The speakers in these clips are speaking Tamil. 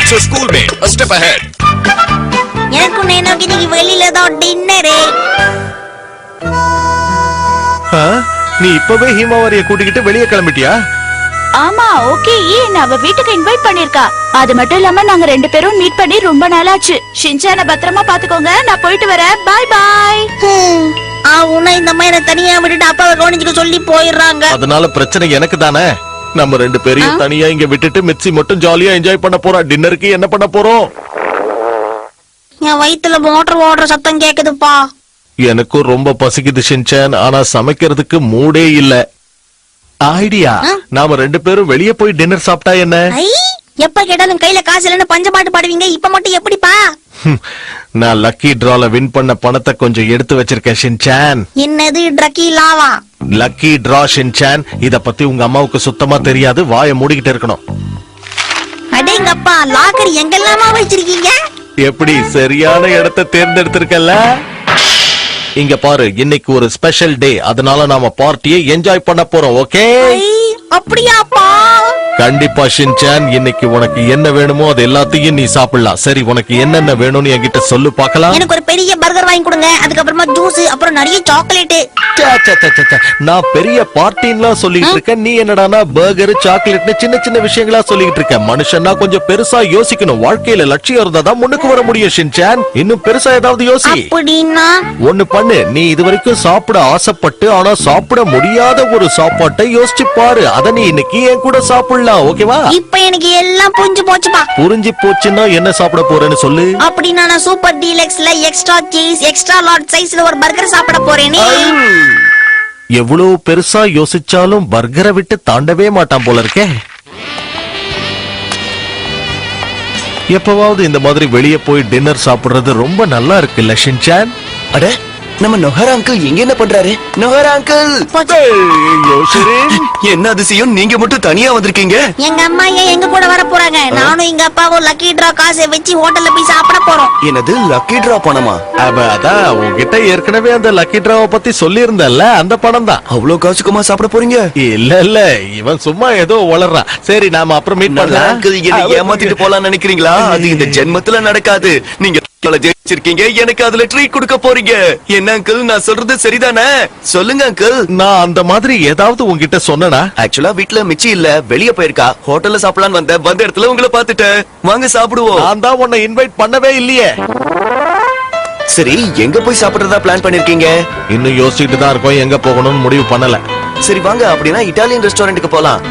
That's your schoolmate. A step ahead. எனக்கு நேனோக்கு இன்னைக்கு வெளியில தான் டின்னரு. நீ இப்பவே ஹீமாவரிய கூட்டிக்கிட்டு வெளியே கிளம்பிட்டியா? ஆமா, ஓகே. ஏன் அவ வீட்டுக்கு இன்வைட் பண்ணிருக்கா. அது மட்டும் இல்லாம நாங்க 2 பேரும் மீட் பண்ணி ரொம்ப நாளாச்சு. ஷின்சான பத்திரமா பாத்துக்கோங்க. நான் போயிட்டு வரேன். Bye bye. உன்னை இந்த மாதிரி தனியா விட்டுட்டு அப்பாவை கவனிச்சுக்க சொல்லி போயிடுறாங்க. அதனால பிரச்சனை எனக்கு தானே. நம்ம 2 பேரையும் தனியா இங்க விட்டுட்டு மிச்சி மட்டும் ஜாலியா என்ஜாய் பண்ண போறோம். டின்னருக்கு என்ன பண்ண போறோம்? என் வயித்துல மோட்டர் ஓடுற சத்தம் கேக்குதுப்பா. எனக்கும் ரொம்ப பசிக்குது ஷின்சான். ஆனா சமைக்கிறதுக்கு மூடே இல்ல. ஐடியா, நாம 2 பேரும் வெளியே போய் டின்னர் சாப்பிட்டா என்ன? எப்ப கேட்டாலும் கையில காசு இல்லன்னு பஞ்சபாட்டு பாடுவீங்க. இப்ப மட்டும் எப்படிப்பா? நான் லக்கி டிரால வின் பண்ண பணத்தை கொஞ்சம் எடுத்து வச்சிருக்கேன் ஷின்சான். என்னது ட்ரக்கி லாவா? Lucky draw Shinchan. இத பத்தி உங்க அம்மாவுக்கு சுத்தமா தெரியாது. வாயை மூடிக்கிட்டு இருக்கணும். அடேங்கப்பா, லாக்கர் எங்கெல்லாமா வச்சிருக்கீங்க? எப்படி சரியான இடத்தை தேர்ந்தெடுத்திருக்கல? இங்க பாரு, இன்னைக்கு ஒரு ஸ்பெஷல் டே. அதனால நாம பார்ட்டியை என்ஜாய் பண்ண போறோம். ஓகே? அப்படியாப்பா? கண்டிப்பா ஷின்சான். இன்னைக்கு உனக்கு என்ன வேணுமோ அது எல்லாத்தையும் நீ சாப்பிடலாம். சரி, உனக்கு என்னென்ன வேணும்னு என்கிட்ட சொல்லு பார்க்கலாம். எனக்கு ஒரு பெரிய பர்கர் வாங்கி கொடுங்க. அதுக்கப்புறமா ஜூஸ், அப்புறம் நிறைய சாக்லேட். நான் பெரிய பார்ட்டின்லாம் சொல்லிட்டு இருக்கேன். நீ என்னடானா பர்கர், சாக்லேட்னு சின்ன சின்ன விஷயங்களா சொல்லிட்டு இருக்க. மனுஷன்னா கொஞ்சம் பெருசா யோசிக்கணும். வாழ்க்கையில லட்சியம் இருந்தாதான் முன்னுக்கு வர முடியும் ஷின்சான். இன்னும் பெருசா ஏதாவது யோசி. அப்படின்னா ஒண்ணு பண்ணு. நீ இதுவரைக்கும் சாப்பிட ஆசைப்பட்டு ஆனா சாப்பிட முடியாத ஒரு சாப்பாட்டை யோசிச்சு பாரு. அத நீ இன்னைக்கு என் கூட சாப்பிடலாம். ஓகேவா? இப்ப எனக்கு எல்லாம் புரிஞ்சு போச்சுப்பா. புரிஞ்சு போச்சுன்னா என்ன சாப்பிட போறேன்னு சொல்லு. அப்படின்னா நான் சூப்பர் டீலக்ஸ்ல எக்ஸ்ட்ரா சீஸ், எக்ஸ்ட்ரா லார்ஜ் சைஸ்ல ஒரு பர்கர் சாப்பிட போறேனே. எவ்வளவு பெருசா யோசிச்சாலும் பர்கரை விட்டு தாண்டவே மாட்டான் போல இருக்கே. எப்பவாவது இந்த மாதிரி வெளியே போய் டின்னர் சாப்பிடுறது ரொம்ப நல்லா இருக்குல்ல ஷின்சான்? அட, நம்ம நொஹரா அங்கிள் எங்க என்ன பண்றாரு? நொஹரா அங்கிள், என்ன அதிசயம், நீங்க மட்டும் தனியா வந்திருக்கீங்க? எங்க அம்மா ஏன் எங்க கூட வர போறாங்க? நானும் எங்க அப்பாவும் லக்கி டிரா காசை வச்சு ஹோட்டல்ல போய் சாப்பிட போறோம். என்னது, லக்கி டிரா பணமா? அதான் உங்ககிட்ட ஏற்கனவே அந்த லக்கி டிராவை பத்தி சொல்லி இருந்தல்ல, அந்த பணம் தான். அவ்வளவு காசுக்குமா சாப்பிட போறீங்க? இல்ல, இவன் சும்மா ஏதோ வளர்றான். சரி, நாம அப்புறம் மீட் பண்ணலாம். அங்கிள், என்ன ஏமாத்திட்டு போலாம் நினைக்கிறீங்களா? அது இந்த ஜென்மத்துல நடக்காது. நீங்க ஜெயிச்சிருக்கீங்க, எனக்கு அதுல ட்ரீட் கொடுக்க போறீங்க. என்ன அங்கிள், நான் சொல்றது சரிதானே? சொல்லுங்க அங்கிள். நான் அந்த மாதிரி ஏதாவது உங்ககிட்ட சொன்னனா? ஆக்சுவலா வீட்ல மிச்சி இல்ல, வெளிய போயிருக்கா. ஹோட்டல்ல சாப்பிடலான்னு வந்த இடத்துல உங்களை பாத்துட்டேன். வாங்க சாப்பிடுவோம். நான் தான் உன்னை இன்வைட் பண்ணவே இல்லையே. சரி, எங்க போய் சாப்பிடுறதா பிளான் பண்ணிருக்கீங்க? இன்னும் யோசிச்சுட்டு தான் இருக்கோம். எங்க போகணும்னு முடிவு பண்ணல. சரி வாங்க, அப்படின்னா இட்டாலியன் ரெஸ்டாரண்ட்டுக்கு போலாம்.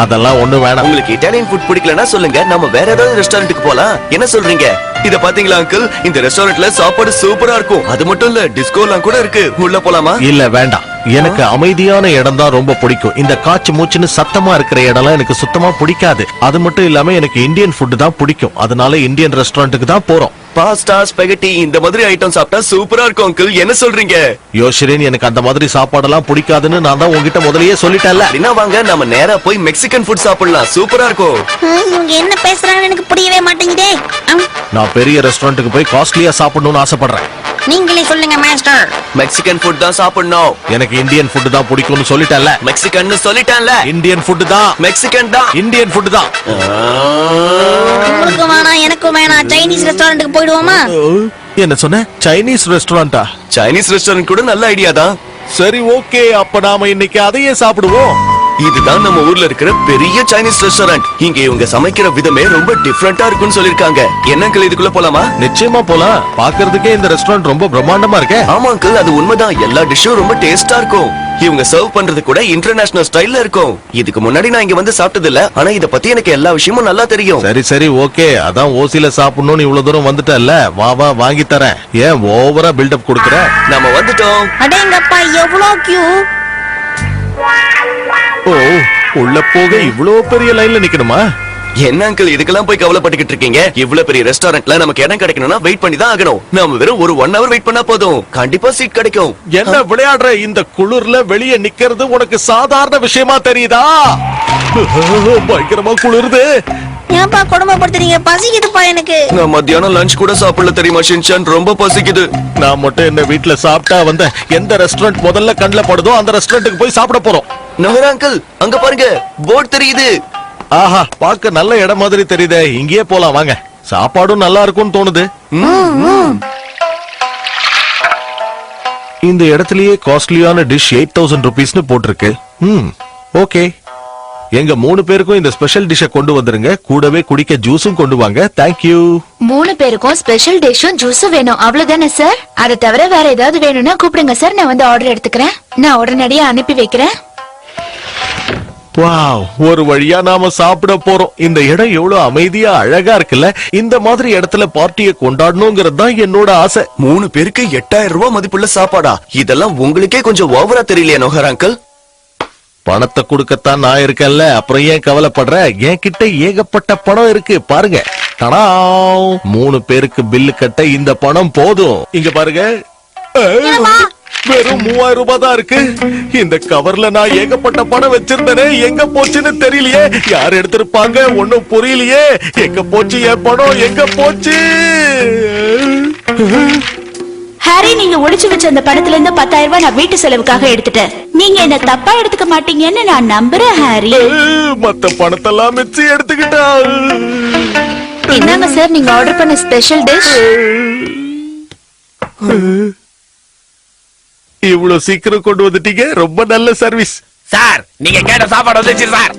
அதெல்லாம் ஒண்ணு வேணாம். உங்களுக்கு இட்டாலியன் ஃபுட் பிடிக்கலன்னா சொல்லுங்க, நம்ம வேற ஏதாவது ரெஸ்டாரண்ட்டுக்கு போலாம். என்ன சொல்றீங்க? இத பாத்தீங்களா அங்கிள், இந்த ரெஸ்டாரண்ட்ல சாப்பாடு சூப்பரா இருக்கும். அது மட்டும் இல்ல, டிஸ்கோலாம் கூட இருக்கு. உள்ள போலாமா? இல்ல, வேண்டாம். எனக்கு அமைதியான இடம் தான் ரொம்ப பிடிக்கும். இந்த காச்சு மூச்சுன்னு சத்தமா இருக்கிற இடம்லாம் எனக்கு சுத்தமா பிடிக்காது. அது மட்டும் இல்லாம எனக்கு இந்தியன் ஃபுட் தான் பிடிக்கும். அதனால இந்தியன் ரெஸ்டாரண்ட்டுக்கு தான் போறோம். பாஸ்டா, ஸ்பெகட்டி இந்த மாதிரி ஐட்டம் சாப்பிட்டா சூப்பரா இருக்கும் அங்கிள். என்ன சொல்றீங்க? யோசிரேன், எனக்கு அந்த மாதிரி சாப்பாடெல்லாம் பிடிக்காதுன்னு நான் தான் உங்ககிட்ட முதல்லயே சொல்லிட்டேன்ல. அப்படின்னா வாங்க, நம்ம நேரா போய் மெக்சிகன் ஃபுட் சாப்பிடலாம். சூப்பரா இருக்கும். இவங்க என்ன பேசுறாங்கன்னு எனக்கு புரியவே மாட்டேங்குதே. நான் பெரிய ரெஸ்டாரண்ட்டுக்கு போய் காஸ்ட்லியா சாப்பிடணும்னு ஆசைப்படுறேன். நீங்களே சொல்லுங்க மாஸ்டர். மெக்சிகன் ஃபுட் தான் சாப்பிடணும். எனக்கு இந்தியன் ஃபுட் தான் பிடிக்கும்னு சொல்லிட்டேன்ல. மெக்சிகன் சொல்லிட்டேன்ல. இந்தியன் ஃபுட் தான். மெக்சிகன் தான். இந்தியன் ஃபுட் தான். உங்களுக்கு வேணாம், எனக்கும் வேணாம். சைனீஸ் ரெஸ்டாரண்ட்டுக்கு போயிடுவோமா? என்ன சொன்ன? சைனீஸ் ரெஸ்டாரண்டா? சைனீஸ் ரெஸ்டாரண்ட் கூட நல்ல ஐடியா தான். சரி, ஓகே. அப்ப நாம இன்னைக்கு அதையே சாப்பிடுவோம். இதுதான் நம்ம ஊர்ல இருக்கிற பெரிய சைனீஸ் ரெஸ்டாரண்ட். இங்க இவங்க சமைக்கிற விதமே ரொம்ப டிஃபரெண்டா இருக்குன்னு சொல்லிருக்காங்க. என்ன அங்கிள், இதுக்குள்ள போலாமா? நிச்சயமா போலாம். பாக்குறதுக்கே இந்த ரெஸ்டாரண்ட் ரொம்ப பிரம்மாண்டமா இருக்கே. ஆமா அங்கிள், அது உண்மைதான். எல்லா டிஷ்ஷும் ரொம்ப டேஸ்டா இருக்கும். இவங்க சர்வ் பண்றது கூட இன்டர்நேஷனல் ஸ்டைல்ல இருக்கும். இதுக்கு முன்னாடி நான் இங்க வந்து சாப்பிட்டது இல்ல, ஆனா இத பத்தி எனக்கு எல்லா விஷயமும் நல்லா தெரியும். சரி, ஓகே. அதான் ஓசில சாப்பிடணும்னு இவ்வளவு தூரம் வந்துட்டல்ல, வா வாங்கி தரேன். ஏன் ஓவரா பில்டப் கொடுக்குற? நாம வந்துட்டோம். அடேங்கப்பா, எவ்வளவு கியூ. ஓ, உள்ள போக இவ்வளவு பெரிய லைன்ல நிக்கணுமா? என்ன அங்கிள், இதுக்கெல்லாம் போய் கவலைப்பட்டுக்கிட்டு இருக்கீங்க? இவ்வளவு பெரிய ரெஸ்டாரண்ட்ல நமக்கு இடம் கிடைக்கணும்னா வெயிட் பண்ணி தான் ஆகணும். நாம வெறும் ஒரு 1 hour வெயிட் பண்ணா போதும், கண்டிப்பா சீட் கிடைக்கும். என்ன விளையாடுற? இந்த குளிர்ல வெளியே நிக்கிறது உனக்கு சாதாரண விஷயமா தெரியுதா? பயங்கரமா குளிருது. ஏன்பா கொடுமைப்படுத்துறீங்க? பசிக்குதுப்பா எனக்கு. நான் மத்தியானம் லஞ்ச் கூட சாப்பிடல தெரியுமா ஷின்சான், ரொம்ப பசிக்குது. நான் மட்டும் என்ன வீட்டுல சாப்பிட்டா வந்த எந்த ரெஸ்டாரண்ட் முதல்ல கண்ணுல படுதோ அந்த ரெஸ்டாரண்ட்டுக்கு போய் சாப்பிட போறோம். நகர அங்கிள், அங்க பாருங்க, போர்டு தெரியுது. ஆஹா, பார்க்க நல்ல இடம் மாதிரி தெரியுதே. இங்கேயே போலாம் வாங்க. சாப்பாடும் நல்லா இருக்கும்னு தோணுது. இந்த இடத்துலயே காஸ்ட்லியான டிஷ் 8000 ருபீஸ்னு போட்டிருக்கு. ஓகே. எங்க 3 பேருக்கும் இந்த ஸ்பெஷல் டிஷ்ஷ கொண்டு வந்துருங்க. கூடவே குடிக்க ஜூஸும் கொண்டு வாங்க. தேங்க்யூ. 3 பேருக்கும் ஸ்பெஷல் டிஷ்ஷும் ஜூஸும் வேணும், அவ்வளவுதானே சார்? அதை தவிர வேற ஏதாவது வேணும்னா கூப்பிடுங்க சார், நான் வந்து ஆர்டர் எடுத்துக்கிறேன். நான் உடனடியா அனுப்பி வைக்கிறேன். வாவ், ஒரு வழியா நாம சாப்பிட போறோம். இந்த இடம் எவ்வளவு அமைதியா அழகா இருக்குல்ல. இந்த மாதிரி இடத்துல பார்ட்டியை கொண்டாடணுங்கிறது தான் என்னோட ஆசை. 3 பேருக்கு 8000 ரூபாய் மதிப்புள்ள சாப்பாடா? இதெல்லாம் உங்களுக்கே கொஞ்சம் ஓவரா தெரியலையா நோகர் அங்கிள்? பணத்தை கொடுக்கத்தான் நான் இருக்கேன்ல, அப்புறம் ஏன் கவலைப்படுற? என்கிட்ட ஏகப்பட்ட பணம் இருக்கு பாருங்க. தடா, 3 பேருக்கு பில்லு கட்ட இந்த பணம் போதும். இங்க பாருங்க, வெறும் 3000 ரூபாய் தான் இருக்கு. இந்த கவர்ல நான் ஏகப்பட்ட பணம் வச்சிருந்தேனே, எங்க போச்சுன்னு தெரியலையே. யார் எடுத்திருப்பாங்க ஒண்ணும் புரியலையே. எங்க போச்சு என் பணம், எங்க போச்சு? ஹாரி, நீங்க ஒளிச்சு வச்ச அந்த பணத்துல இருந்து 10,000 ரூபாய் நான் வீட்டு செலவுக்காக எடுத்துட்டேன். நீங்க என்ன தப்பா எடுத்துக்க மாட்டீங்கன்னு நான் நம்புறேன் ஹாரி. மத்த பணத்தெல்லாம் மிச்சு எடுத்துக்கிட்டா. இந்தாங்க சார், நீங்க ஆர்டர் பண்ண ஸ்பெஷல் டிஷ். இவ்வளவு சீக்கிரம் கொண்டு வந்துட்டீங்க, ரொம்ப நல்ல சர்வீஸ். சார், நீங்க கேட்ட சாப்பாடு வந்துச்சு சார்.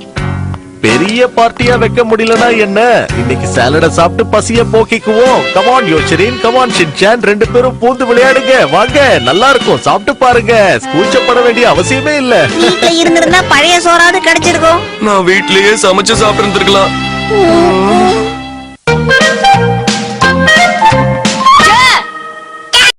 பெரிய பார்ட்டியா வைக்க முடியலனா என்ன, இன்னைக்கு சாலட சாப்பிட்டு பசிய போக்கிக்குவோம். கமான் யோசரின், கமான் ஷின்சான், 2 பேரும் பூந்து விளையாடுங்க. வாங்க, நல்லா இருக்கும், சாப்பிட்டு பாருங்க. கூச்சப்பட வேண்டிய அவசியமே இல்ல. வீட்டுல இருந்திருந்தா பழைய சோறாவது கிடைச்சிருக்கும். நான் வீட்லயே சமைச்சு சாப்பிட்டு இருந்திருக்கலாம்.